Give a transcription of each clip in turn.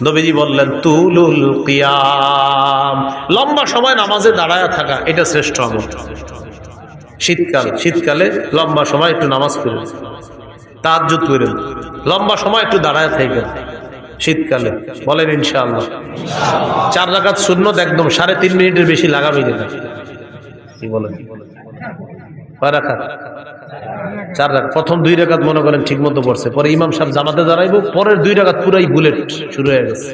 নবীজি বললেন তুলুল কিয়াম, লম্বা সময় নামাজে দাঁড়ায় থাকা, এটা শ্রেষ্ঠ আমল। শীতকালে লম্বা সময় একটু নামাজ পড়েন, তাহাজ্জুদ করেন, লম্বা সময় একটু দাঁড়ায় থাকেন শীতকালে, বলেন ইনশাআল্লাহ। 4 রাকাত সুন্নত একদম 3.5 মিনিটের বেশি লাগাবেই না। কি বলেন? 4 রাকাত? 4 রাকাত। প্রথম 2 রাকাত মনে করেন ঠিক মতো পড়ছে, পরে ইমাম সাহেব জামাতে দাঁড়াইবো, পরের 2 রাকাত পুরাই বুলেট শুরু হয়ে গেছে।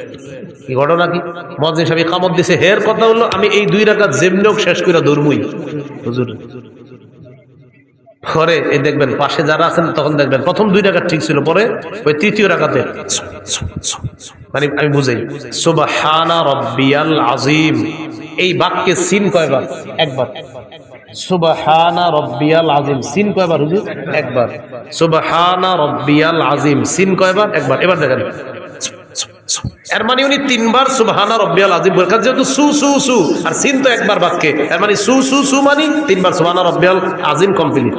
কি ঘটনা কি? মুয়াজ্জিন সাহেব ইকামত দিছে, হের কথা হলো আমি এই 2 রাকাত যেমনি হোক শেষ করে ধরমই হুজুর। পরে এই দেখবেন পাশে যারা আছেন তখন দেখবেন প্রথম 2 রাকাত ঠিক ছিল, পরে ওই তৃতীয় রাকাতে মানে আমি বুঝাই, সুবহানা রাব্বিয়াল আযীম, এই বাক্যে সিন কয়বার? একবার। সুবহানা রাব্বিয়াল আযীম, সিন কয়বার হুজুর? একবার। সুবহানা রাব্বিয়াল আযীম, সিন কয়বার? একবার। এবার দেখেন, এর মানে উনি 3 বার সুবহানা রাব্বিয়াল আযীম বলেছেন, যেহেতু সু সু সু আর সিন তো একবার বাক্যে, এর মানে সু সু সু মানে 3 বার সুবহানা রাব্বিয়াল আযীম কমপ্লিট।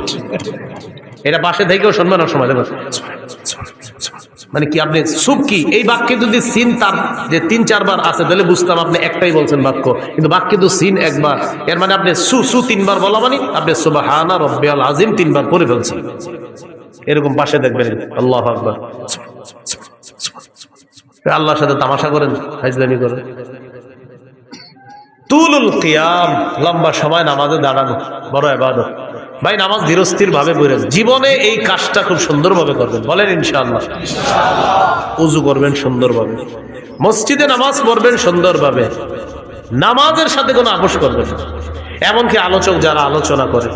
এটা পাশে থেকেও শুনবেন না সময় দেখবেন, মানে কি আপনি সুব কি এই বাক্যে যদি সিন তার যে 3-4 বার আছে তাহলে বুঝতাম আপনি একটাই বলছেন বাক্য, কিন্তু বাক্যে তো সিন একবার, এর মানে আপনি সু সু 3 বার বলা মানে আপনি সুবহানা রাব্বিয়াল আযীম 3 বার পড়ে ফেলছেন। এরকম পাশে দেখবেন আল্লাহু আকবার, আল্লাহর সাথে তামাশা করেন, ফাজলামি করেন। তুলুল কিয়াম, লম্বা সময় নামাজে দাঁড়ানো বড় ইবাদত। ভাই নামাজ ধীরস্থির ভাবে পড়েন, জীবনে এই কাজটা খুব সুন্দরভাবে করবেন, বলেন ইনশাআল্লাহ। উযু করবেন সুন্দরভাবে, মসজিদে নামাজ পড়বেন সুন্দরভাবে, নামাজের সাথে কোনো আপোষ করবেন না। এমনকি আলোচক যারা আলোচনা করে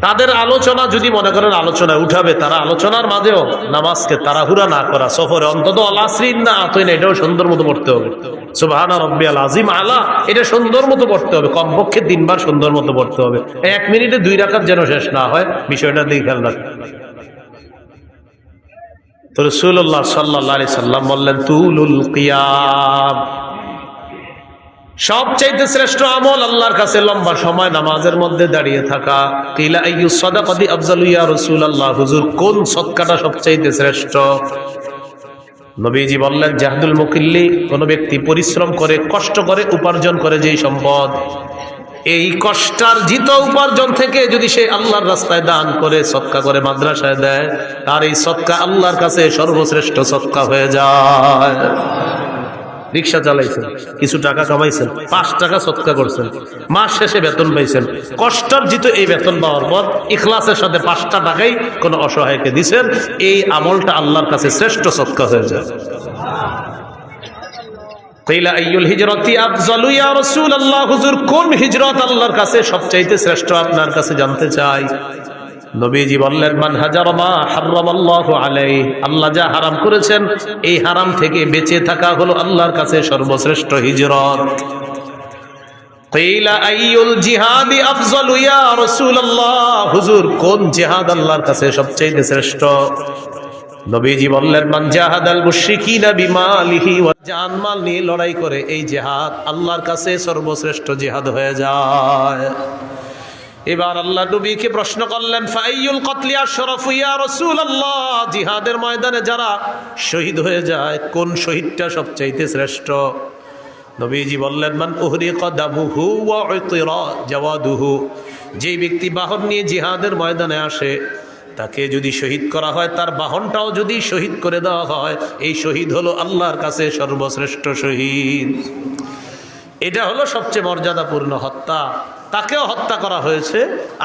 তাদের আলোচনা যদি মনে করেন আলোচনায় উঠাবে, তারা আলোচনার মাঝেও নামাজকে তাড়াহুড়া না করা, সফরে অন্তত আলাসরিন না আতইন এটাও সুন্দর মতো পড়তে হবে, সুবহানা রাব্বিয়াল আযীম আলা এটা সুন্দর মতো পড়তে হবে, কমপক্ষে 3 বার সুন্দর মতো পড়তে হবে। 1 মিনিটে 2 রাকাত যেন শেষ না হয়, বিষয়টা দিকে খেয়াল রাখবেন। তো রাসূলুল্লাহ সাল্লাল্লাহু আলাইহি সাল্লাম বললেন তুলুল কিয়াম, সবচাইতে শ্রেষ্ঠ আমল আল্লাহর কাছে লম্বা সময় নামাজের মধ্যে দাঁড়িয়ে থাকা। কিলা আইয়ু সাদাকাতি আফজালু ইয়া রাসূলুল্লাহ, হুজুর কোন সদকাটা সবচাইতে শ্রেষ্ঠ? নবীজি বললেন জাহদুল মুকিল্লি, কোন ব্যক্তি পরিশ্রম করে কষ্ট করে উপার্জন করে যেই সম্পদ, এই কষ্টার্জিত উপার্জন থেকে যদি সে আল্লাহর রাস্তায় দান করে, সদকা করে, মাদ্রাসায় দেয়, আর এই সদকা আল্লাহর কাছে সর্বশ্রেষ্ঠ সদকা হয়ে যায়। রিক্সা চালাইছেন, কিছু টাকা কামাইছেন, 5 টাকা সদকা করছেন, মাস শেষে বেতন পাইছেন, কষ্টার্জিত এই বেতন পাওয়ার পর ইখলাসের সাথে 5টা টাকাই কোন অসহায়কে দিছেন, এই আমলটা আল্লাহর কাছে শ্রেষ্ঠ সদকা হয়ে যায়। কিলা আইয়ুল হিজরাতি আফজালু ইয়া রাসূলুল্লাহ, হুজুর কোন হিজরত আল্লাহর কাছে সবচাইতে শ্রেষ্ঠ আপনার কাছে জানতে চাই। নবীজি বললেন মান হাজারা মা হারামাল্লাহু আলাইহি, আল্লাহ যা হারাম করেছেন এই হারাম থেকে বেঁচে থাকা হলো আল্লাহর কাছে সর্বশ্রেষ্ঠ হিজরত। কিলা আইয়ুল জিহাদি আফজালু ইয়া রাসূলুল্লাহ, হুজুর কোন জিহাদ আল্লাহর কাছে সবচেয়ে শ্রেষ্ঠ? নবীজি বললেন মান জাহাদাল মুশরিকিনা বিমালিহি ওয়া জানমাল নিয়ে লড়াই করে, এই জিহাদ আল্লাহর কাছে সর্বশ্রেষ্ঠ জিহাদ হয়ে যায়। এবার আল্লাহ নবীকে প্রশ্ন করলেন ফাইয়ুল কতলি আশরাফু ইয়া রাসূলুল্লাহ, জিহাদের ময়দানে যারা শহীদ হয়ে যায় কোন শহীদটা সবচাইতে শ্রেষ্ঠ? নবীজি বললেন মান উহরিকা দামুহু ওয়া উতিরা জাওয়াদুহু, যেই ব্যক্তি বাহন নিয়ে জিহাদের ময়দানে আসে তাকে যদি শহীদ করা হয়, তার বাহনটাও যদি শহীদ করে দেওয়া হয়, এই শহীদ হলো আল্লাহর কাছে সর্বশ্রেষ্ঠ শহীদ। এটা হলো সবচেয়ে মর্যাদাপূর্ণ হত্যা, তাকেও হত্যা করা হয়েছে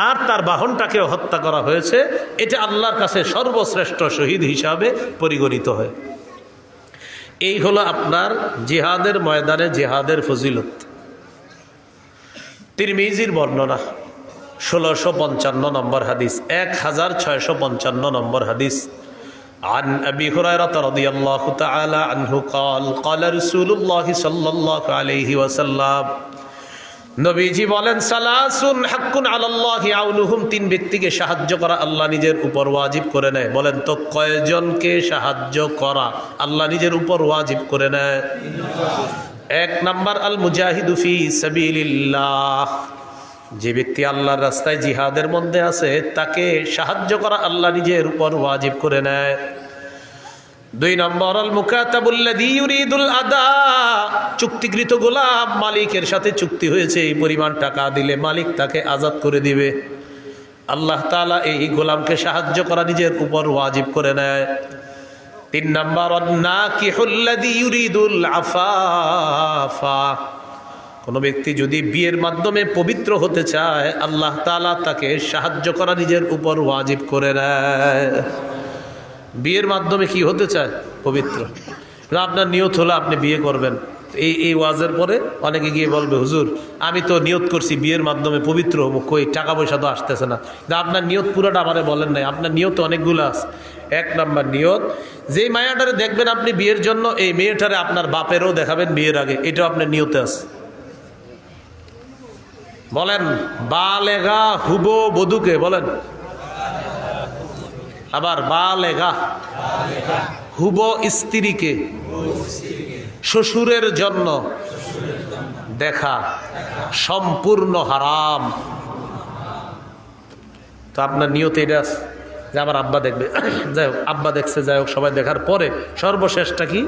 আর তার বাহনটাকেও হত্যা করা হয়েছে, এটা আল্লাহর কাছে সর্বশ্রেষ্ঠ শহীদ হিসাবে পরিগণিত হয়। এই হলো আপনার জিহাদের ময়দানে জিহাদের ফজিলত। তিরমিজির বর্ণনা 1655 নম্বর হাদিস, 1655 নম্বর হাদিস। عن أبي هريرة رضي الله تعالى عنه قال قال رسول الله صلى الله عليه وسلم, নবীজি বলেন সালাসুন হাক্কুন আলাল্লাহি আউনুহুম, 3 ব্যক্তিকে সাহায্য করা আল্লাহ নিজের উপর ওয়াজিব করে নেয়। বলেন তো কয়জনকে সাহায্য করা আল্লাহ নিজের উপর ওয়াজিব করে নেয়? 1 নাম্বার আল মুজাহিদু ফি সাবিলিল্লাহ, যে ব্যক্তি আল্লাহর রাস্তায় জিহাদের মধ্যে আছে তাকে সাহায্য করা আল্লাহ নিজের উপর ওয়াজিব করে নেয়। দুই নম্বর আল মুকাতাবুল্লাযী ইউরিদুল আদা, চুক্তিকৃত গোলাম, মালিকের সাথে চুক্তি হয়েছে এই পরিমাণ টাকা দিলে মালিক তাকে আজাদ করে দিবে। আল্লাহ তাআলা এই গোলামকে সাহায্য করা নিজের উপর ওয়াজিব করে নেয়। তিন নম্বর আন-নাকিহুল্লাযী ইউরিদুল আফাফা, কোন ব্যক্তি যদি বিয়ের মাধ্যমে পবিত্র হতে চায় আল্লাহ তাআলা তাকে সাহায্য করা নিজের উপর ওয়াজিব করে নেয়। বিয়ের মাধ্যমে কি হতে চায়? পবিত্র। আপনার নিয়ত হলো আপনি বিয়ে করবেন, এই ওয়াজের পরে অনেকে গিয়ে বলবে হুজুর আমি তো নিয়ত করছি বিয়ের মাধ্যমে পবিত্র হবো, কই টাকা পয়সা তো আসতেছে না। আপনার নিয়ত পুরোটা আমারে বলেন নাই, আপনার নিয়ত অনেকগুলো আছে। এক নম্বর নিয়ত, যেই মায়াটারে দেখবেন আপনি বিয়ের জন্য, এই মেয়েটারে আপনার বাপেরও দেখাবেন বিয়ের আগে, এটাও আপনার নিয়তে আছে। বলেন বালেগা হুবো বধূকে বলেন, আবার বালেগা হুবো স্ত্রীকে শ্বশুরের জন্য দেখা সম্পূর্ণ হারাম। তো আপনার নিয়ত এটা আছে যে আমার আব্বা দেখবে, যাই হোক আব্বা দেখছে, যাই হোক সবাই দেখার পরে সর্বশেষটা কি?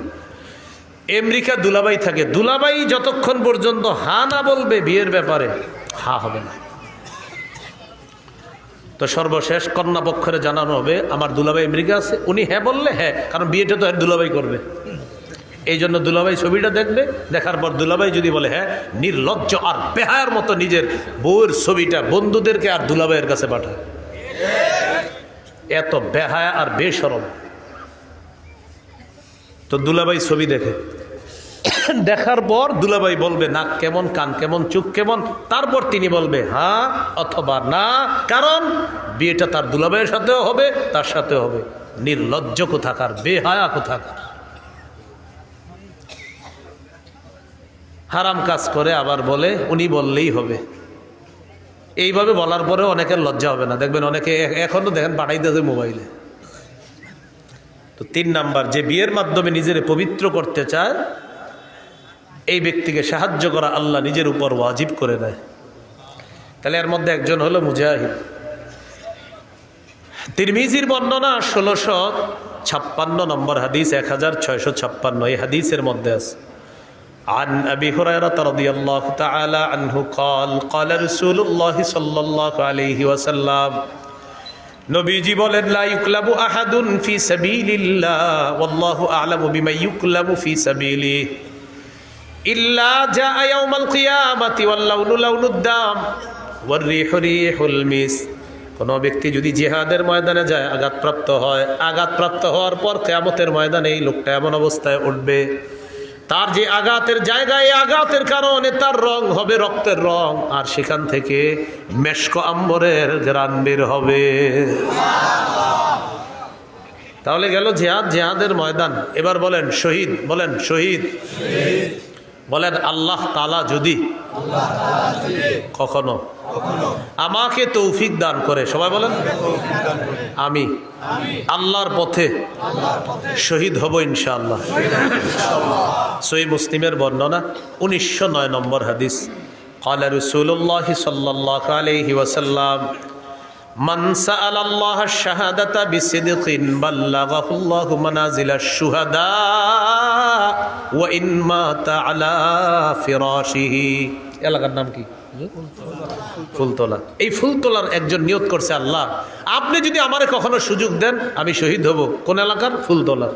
আমেরিকা দুলাভাই থাকে, দুলাভাই যতক্ষণ পর্যন্ত হা না বলবে বিয়ের ব্যাপারে, হা হবে না। তো সর্বশেষ কন্যা পক্ষের জানানো হবে আমার দুলাভাই আমেরিকা আছে, উনি হ্যাঁ বললে হ্যাঁ, কারণ বিয়েটা তো দুলাভাই করবে, এই জন্য দুলাভাই ছবিটা দেখবে, দেখার পর দুলাভাই যদি বলে হ্যাঁ, নির্লজ্জ আর বেহায়ার মতো নিজের বউয়ের ছবিটা বন্ধুদেরকে আর দুলাভাইয়ের কাছে পাঠায়। এত বেহায়া আর বেশরম। তো দুলাভাই ছবি দেখে, দেখার পর দুলাভাই বলবে নাক কেমন, কান কেমন, চোখ কেমন, তারপর তিনি বলবে হ্যাঁ অথবা না, কারণ বিয়েটা তার দুলাভাইয়ের সাথেও হবে, তার সাথেও হবে। নির্লজ্জ কোথাকার, বেহায়া কোথাকার, হারাম কাজ করে আবার বলে উনি বললেই হবে। এইভাবে বলার পরেও অনেকের লজ্জা হবে না, দেখবেন অনেকে এখনো দেখেন পাঠাইতেছে মোবাইলে। তো তিন নাম্বার, যে বিয়ের মাধ্যমে নিজের পবিত্র করতে চায় এই ব্যক্তিকে সাহায্য করা আল্লাহ নিজের উপর ওয়াজিব করে দেয়। তাহলে এর মধ্যে একজন হলো মুজাহিদ। তিরমিজির বর্ণনা 1656 নম্বর হাদিস, 1656 এই হাদিসের মধ্যে আছে عن أبي هريرة رضي الله تعالى عنه قال قال رسول الله صلى الله عليه وسلم নবীজি বলেন লা ইউকলাবু আহাদুন ফি সাবিলিল্লাহ ওয়াল্লাহু আ'লামু বিমা ইউকলাবু ফি সাবিলিহি ইল্লা জাআ ইয়াউমাল কিয়ামাতি ওয়াল লাউনু লাউনুদ দাম ওয়ার রিহু রিহুল মিস। কোন ব্যক্তি যদি জিহাদের ময়দানে যায় আঘাতপ্রাপ্ত হয়, আঘাতপ্রাপ্ত হওয়ার পর কিয়ামতের ময়দানে এই লোকটা এমন অবস্থায় উঠবে, তার যে আঘাতের জায়গায় আঘাতের কারণে তার রং হবে রক্তের রং, আর সেখান থেকে মেশক আম্বরের ঘ্রাণ বের হবে। তাহলে গেল জিহাদ, জিহাদের ময়দান। এবার বলেন শহীদ, বলেন শহীদ, বলেন আল্লাহ তাআলা যদি কখনো আমাকে তৌফিক দান করে, সবাই বলেন আমি আল্লাহর পথে শহীদ হব ইনশাআল্লাহ। সহিহ মুসলিমের বর্ণনা 1909 নম্বর হাদিস, قال رسول الله صلى الله عليه وسلم من سأل الله الشهادة بصدق بلغه الله منازل الشهداء وإن مات على فراشه। এলাকার নাম কি? ফুলতলা। এই ফুলতলার একজন নিয়ত করছে আল্লাহ আপনি যদি আমারে কখনো সুযোগ দেন আমি শহীদ হব। কোন এলাকার? ফুলতলা।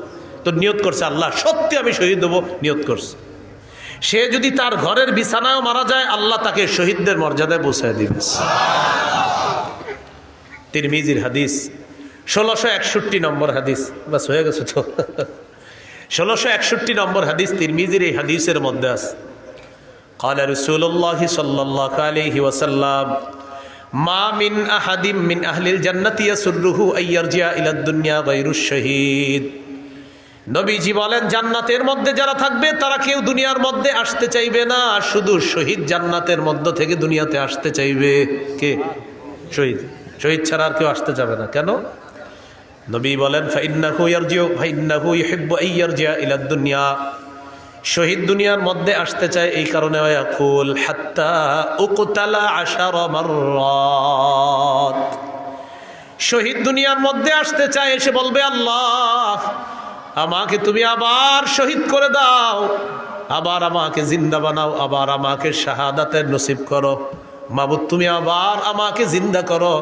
তো নিয়ত করছে আল্লাহ সত্যি আমি শহীদ হব, নিয়ত করছে। সে যদি তার ঘরের বিছানায় মারা যায় আল্লাহ তাকে শহীদদের মর্যাদায় পৌঁছায় দিবে। তিরমিজির হাদিস 1661 নম্বর হাদিস, বাস হয়ে গেছে তো। 1661 নম্বর হাদিস তিরমিজির এই হাদিসের মধ্যে আছে قال رسول الله صلى الله عليه وسلم ما من أحد من أهل الجنة يسره أن يرجع إلى الدنيا غير الشهيد। নবীজি বলেন জান্নাতের মধ্যে যারা থাকবে তারা কেউ দুনিয়ার মধ্যে আসতে চাইবে না, শুধু শহীদ জান্নাতের মধ্য থেকে দুনিয়াতে আসতে চাইবে। কে? শহীদ। শহীদ ছাড়া আর কেউ আসতে যাবে না। কেন? নবী বলেন ফাইন্নাহু ইয়ারজিউ ফাইন্নাহু ইউহিব্বু আন ইয়ারজি'a ইলা দুনিয়া, শহীদ দুনিয়ার মধ্যে আসতে চায় এই কারণে ইয়াকুল হাত্তা উকতালা 10 মাররাত। শহীদ দুনিয়ার মধ্যে আসতে চায়, এসে বলবে আল্লাহ আমাকে তুমি আবার শহীদ করে দাও, আবার আমাকে জিন্দা বানাও, আবার আমাকে শাহাদাতের নসিব করো। মাবুদ তুমি আবার আমাকে জিন্দা করো,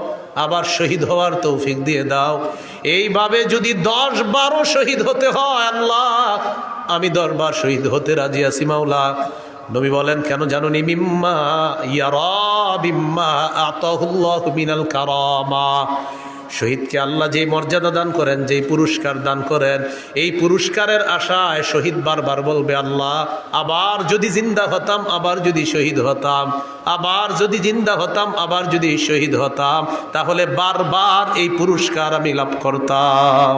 আবার শহীদ হওয়ার তৌফিক দিয়ে দাও। এইভাবে যদি 10-12 শহীদ হতে হয়, আল্লাহ আমি 10 বার শহীদ হতে রাজি আছি মাওলা। নবী বলেন কেন জানুনি? মিম্মা ইয়ারা বিম্মা আতাহুল্লাহু মিনাল কারামা। শহীদকে আল্লাহ যেই মর্যাদা দান করেন, যেই পুরস্কার দান করেন, এই পুরস্কারের আশায় শহীদ বারবার বলবে আল্লাহ আবার যদি জিন্দা হতাম, আবার যদি শহীদ হতাম, আবার যদি জিন্দা হতাম, আবার যদি শহীদ হতাম, তাহলে বারবার এই পুরস্কার আমি লাভ করতাম।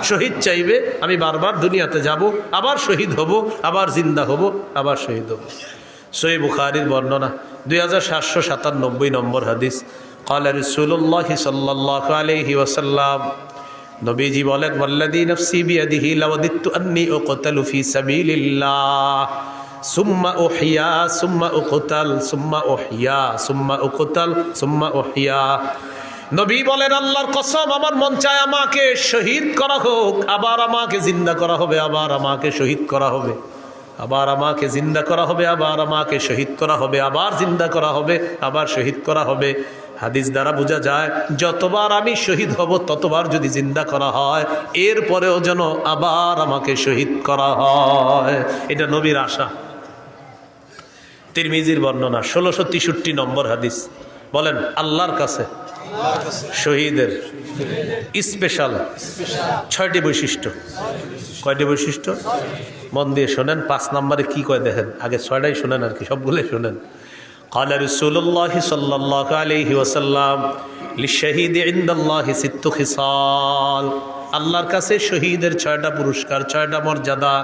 শহীদ চাইবে, আমি বারবার দুনিয়াতে যাব, আবার শহীদ হব, আবার জিন্দা হব, আবার শহীদ হব। সহিহ বুখারীর বর্ণনা 2797 নম্বর হাদিস। قال رسول الله صلى الله عليه وسلم, নবীজি বলেন ওয়াল্লাযী নাফসি বিয়াদিহি লাওয়াদিতু আন্নী উকতালু ফি সাবিলিল্লাহ সুম্মা উহইয়া সুম্মা উকতাল সুম্মা উহইয়া সুম্মা উকতাল সুম্মা উহইয়া। নবী বলেন আল্লাহর কসম আমার মন চায় আমাকে শহীদ করা হোক, আবার আমাকে জিন্দা করা হবে, আবার আমাকে শহীদ করা হবে, আবার আমাকে জিন্দা করা হবে, আবার আমাকে শহীদ করা হবে, আবার জিন্দা করা হবে, আবার শহীদ করা হবে। হাদিস দ্বারা বোঝা যায় যতবার আমি শহীদ হব ততবার যদি জিন্দা করা হয়, এরপরেও যেন আবার আমাকে শহীদ করা হয়। এটা নবীর আশা। তিরমিজির বর্ণনা 1663 নম্বর হাদিস। বলেন আল্লাহর কাছে শহীদের স্পেশাল 6টি বৈশিষ্ট্য। কয়টি বৈশিষ্ট্য? মন দিয়ে শোনেন। 5 নম্বরে কি কয় দেখেন, আগে 6টাই শোনেন আর কি, সবগুলোই শোনেন। قال رسول الله صلى الله عليه وسلم للشهيد عند الله 6 خصال। আল্লাহর কাছে শহীদের 6টা পুরস্কার, 6টা মর্যাদা।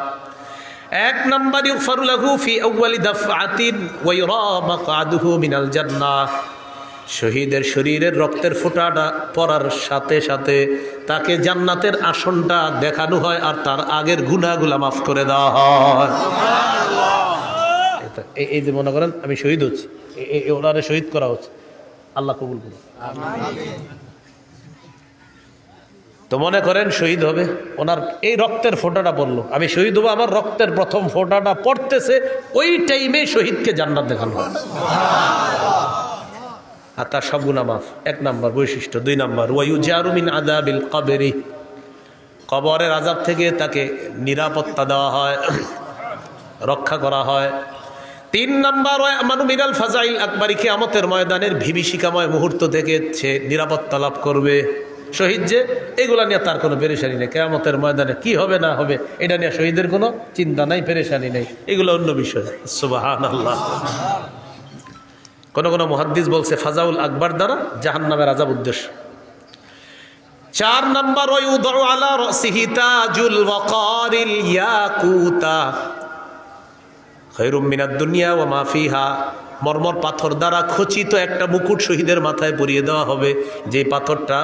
1 নম্বর ইগফারু লাহু ফি আউয়ালি দাফআতিন ওয়া ইউরা মাকআদুহু মিনাল জান্নাহ। শহীদের শরীরের রক্তের ফোঁটাটা পড়ার সাথে সাথে তাকে জান্নাতের আসনটা দেখানো হয়, আর তার আগের গুনাহগুলো মাফ করে দেওয়া হয়। এই যে মনে করেন আমি শহীদ হচ্ছি, ওনারে শহীদ করা হচ্ছে, আল্লাহ কবুল করুন। তো মনে করেন শহীদ হবে, ওনার এই রক্তের ফোঁটাটা পড়লো, আমি শহীদ হবো, আমার রক্তের প্রথম ফোঁটাটা পড়তেছে, ওই টাইমে শহীদকে জান্নাত দেখানো হয়, আর তার সব গুনাহ মাফ। 1 নম্বর বৈশিষ্ট্য। 2 নম্বর ওয়ায়ুজারু মিন আযাবিল কবরি। কবরের আযাব থেকে তাকে নিরাপত্তা দেওয়া হয়, রক্ষা করা হয়। 3 নম্বর ওয়ামানু মিনাল ফাজাইল আকবরি। কিয়ামতের ময়দানের বিভীষিকাময় মুহূর্ত থেকে সে নিরাপত্তা লাভ করবে। শহীদ যে, এগুলা নিয়ে তার কোনো পেরেশানি নেই। কিয়ামতের ময়দানে কি হবে না হবে এটা নিয়ে শহীদের কোনো চিন্তা নাই, পেরেশানি নেই, এগুলো অন্য বিষয়। সুবহানাল্লাহ। কোন কোন মুহাদ্দিস বলছে ফাজাউল আকবর দ্বারা জাহান্নামের আযাব উদ্দেশ্য। 4 নম্বর ওয়ায়ুদউ আলা রাসিহি তাজুল ওয়াকারিল ইয়াকুতা খায়রুম মিনাদ দুনিয়া ওয়া মা ফিহা। মরমর পাথর দ্বারা খচিত একটা মুকুট শহীদের মাথায় পরিয়ে দেওয়া হবে, যে পাথরটা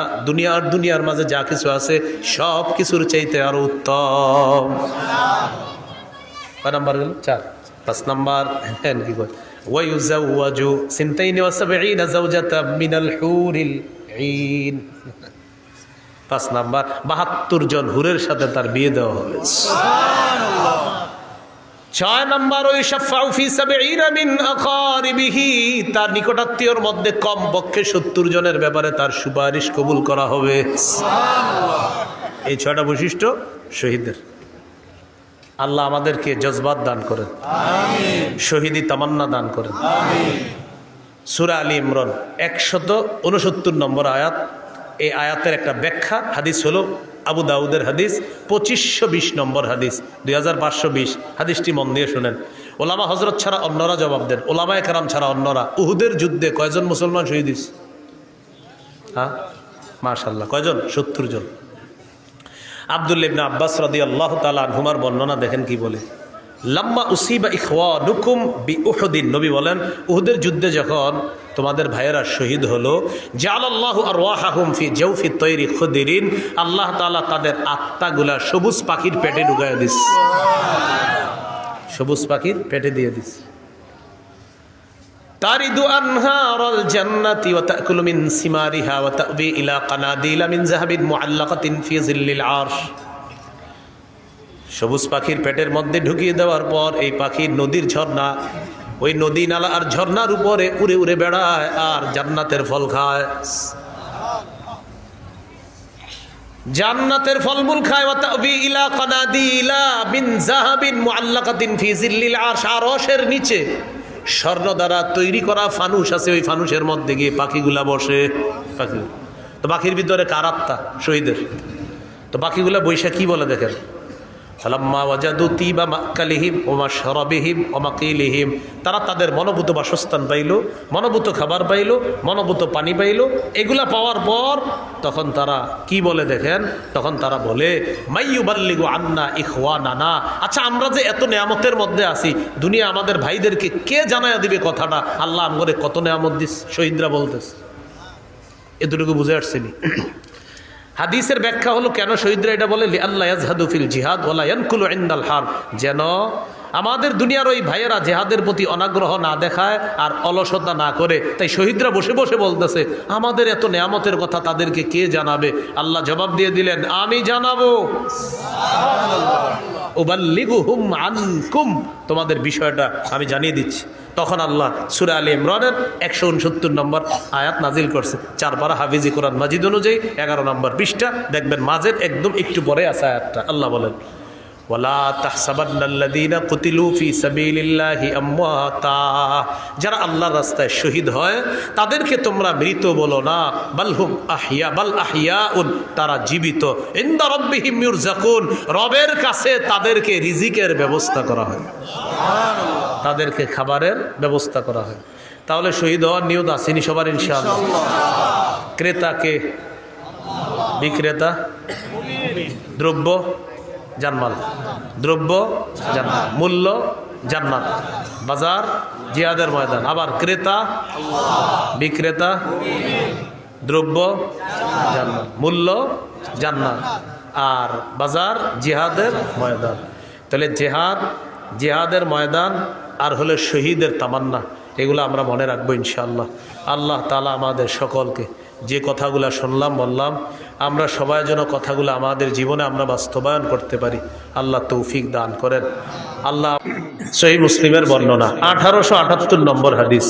দুনিয়ার মাঝে যা কিছু আছে সব কিছুর চাইতে আরো উত্তম। কয় নাম্বার গেল? 4। 5 নাম্বার কি কয় ওয়ায়ুজাওয়াজু সিনতাইনি ওয়া সাবঈনা যাওজাতাম মিনাল হুরিল ঈন। 5 নাম্বার 72 জন হুরের সাথে তার বিয়ে দেওয়া হবে। সুবহানাল্লাহ। 6 নম্বর ওয়াশফাউ ফি 70 মিন আকারিবিহি। তার নিকটাত্মীয়র মধ্যে কম পক্ষে 70 জনের ব্যাপারে তার সুপারিশ কবুল করা হবে। সুবহানাল্লাহ। এই 6টা বৈশিষ্ট্য শহীদের। আল্লাহ আমাদেরকে জজবাত দান করেন, আমিন। শহীদি তামান্না দান করেন, আমিন। সূরা আলী ইমরান 169 নম্বর আয়াত। এই আয়াতের একটা ব্যাখ্যা হাদিস হলো আবু দাউদের হাদিস 2520 নম্বর হাদিস, 2520 হাদিসটি মন দিয়ে শোনেন। ওলামা হজরত ছাড়া অন্যরা জবাব দেন, ওলামায়ে কেরাম ছাড়া অন্যরা। উহুদের যুদ্ধে কয়জন মুসলমান শহীদ হয়েছে? হ্যাঁ মাশাআল্লাহ, কয়জন? 70 জন। আব্দুল্লাহ ইবনে আব্বাস রাদিয়াল্লাহু তাআলা আনহুমার বর্ণনা দেখেন কি বলে। লাম্মা উসিবা ইখওয়ানুকুম বিউহুদিন। নবী বলেন উহুদের যুদ্ধে যখন তোমাদের ভাইয়েরা শহীদ হলো, জাআলাল্লাহু আরওয়াহাহুম ফি জাওফি তায়রি খুদরিন। আল্লাহ তাআলা তাদের আত্মাগুলা সবুজ পাখির পেটে ঢুকায় দিস, সবুজ পাখির পেটে দিয়ে দিস। তারিদু আনহারাল জান্নাতি ওয়া তাকুলু মিন সিমারিহা ওয়া তাবি ইলা কানাদিলা মিন যাহাবিন মুআল্লাকাতিন ফি জিল্লিল আরশ। সবুজ পাখির পেটের মধ্যে ঢুকিয়ে দেওয়ার পর এই পাখির নদীর ঝর্ণা, ওই নদী নালা আর ঝর্ণার উপরে উড়ে উড়ে বেড়ায় আর জান্নাতের ফল খায়, জান্নাতের ফলমূল খায়। ওয়া তাবি ইলা কানাদিলা বিন যাহাবিন মুআল্লাকাতিন ফি জিল্লিল আরশ, আরশের নিচে স্বর্ণ দ্বারা তৈরি করা ফানুস আছে, ওই ফানুসের মধ্যে গিয়ে পাখিগুলা বসে। পাখি তো পাখির ভিতরে কার আত্মা? শহীদের। তো পাখিগুলা বৈশা কি বলে দেখেন, ফালাম্মা ওয়াজাদু তিবা মাকালিহিম ওয়া মাশরাবিহিম ওয়া মাকিলিহিম, তারা তাদের মনোভূত বাসস্থান পাইল, মনোভূত খাবার পাইল, মনোভূত পানি পাইল। এগুলা পাওয়ার পর তখন তারা কি বলে দেখেন, তখন তারা বলে মাইয়ুবাল্লিগু আন্না ইখওয়ানানা, আচ্ছা আমরা যে এত নেয়ামতের মধ্যে আছি, দুনিয়া আমাদের ভাইদেরকে কে জানায়া দিবে কথাটা, আল্লাহ আমগরে কত নেয়ামত দিস। শহীদরা বলতেছে, এতটুকু বুঝে আসছিনি। হাদিসের ব্যাখ্যা হলো কেন শহীদরা এটা বলে, লিআল্লা ইয়াজহাদু ফিল জিহাদ ওয়ালা ইয়ানকুলু ইনদাল হারব, যেন আমাদের দুনিয়ার ওই ভাইয়েরা জেহাদের প্রতি অনাগ্রহ না দেখায় আর অলসতা না করে। তাই শহীদরা বসে বসে বলতেছে আমাদের এত নেয়ামতের কথা তাদেরকে কে জানাবে। আল্লাহ জবাব দিয়ে দিলেন, আমি জানাবো। উবাল্লিগুহুম আনকুম, তোমাদের বিষয়টা আমি জানিয়ে দিচ্ছি। তখন আল্লাহ সূরা আলে ইমরানের 169 নম্বর আয়াত নাজিল করছে, 4 পারা হাফিজি কোরআন মাজিদ অনুযায়ী 11 নম্বর পৃষ্ঠা, দেখবেন মাঝের একদম একটু পরে আছে আয়াতটা। আল্লাহ বলেন, ওয়ালা তাহসাবান্নাল্লাযীনা কুতিলু ফী সাবিলিল্লাহি আমওয়াতা, যারা আল্লাহর রাস্তায় শহীদ হয় তাদেরকে তোমরা মৃত বলো না, বালহুম আহইয়া, বাল আহইয়াউন, তারা জীবিত। ইনদা রাব্বিহিম ইউরযাকুন, রবের কাছে তাদেরকে রিজিকের ব্যবস্থা করা হয়, তাদেরকে খাবারের ব্যবস্থা করা হয়। তাহলে শহীদ হওয়ার নিয়ত আসেনি সবার ইনশাআল্লাহ। ক্রেতাকে, বিক্রেতা, দ্রব্য জানমাল, দ্রব্য জান্নাত, মূল্য জান্নাত, বাজার জিহাদের ময়দান। আবার ক্রেতা, বিক্রেতা, দ্রব্য জান্নাত, মূল্য জান্নাত, আর বাজার জিহাদের ময়দান। তাহলে জিহাদের ময়দান আর হলো শহীদের তামান্না, এগুলো আমরা মনে রাখবো ইনশাআল্লাহ। আল্লাহ তাআলা আমাদের সকলকে যে কথাগুলো শুনলাম বললাম, আমরা সবাই যেন কথাগুলো আমাদের জীবনে আমরা বাস্তবায়ন করতে পারি, আল্লাহ তৌফিক দান করেন। আল্লাহ সহিহ মুসলিমের বর্ণনা 1878 নম্বর হাদিস,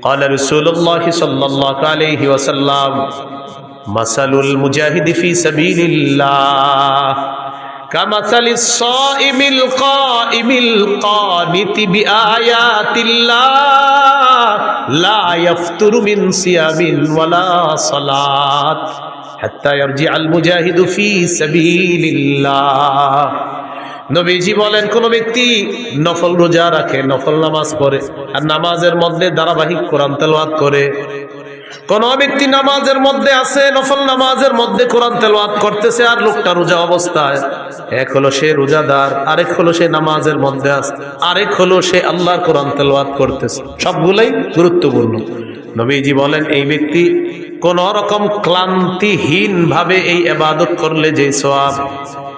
قال رسول الله صلى الله عليه وسلم مثل المجاهد في سبيل الله كمثل الصائم القائم القانت بآيات الله لا يفتر من صيام ولا صلاة حتى يرجع المجاهد في سبيل الله। নবীজি বলেন, কোন ব্যক্তি নফল রোজা রাখে, নফল নামাজ পড়ে আর নামাজের মধ্যে ধারাবাহিক কোরআন তেলাওয়াত করে, কোন ব্যক্তি নামাজের মধ্যে আছে, নফল নামাজের মধ্যে কোরআন তেলাওয়াত করতেছে আর লোকটা রোজা অবস্থায়, এক হলো সে রোজাদার, আরেক হলো সে নামাজের মধ্যে আছে, আরেক হলো সে আল্লাহর কোরআন তেলাওয়াত করতেছে, সবগুলাই গুরুত্বপূর্ণ। নবীজি বলেন, এই ব্যক্তি কোন রকম ক্লান্তিহীন ভাবে এই ইবাদত করলে যে সওয়াব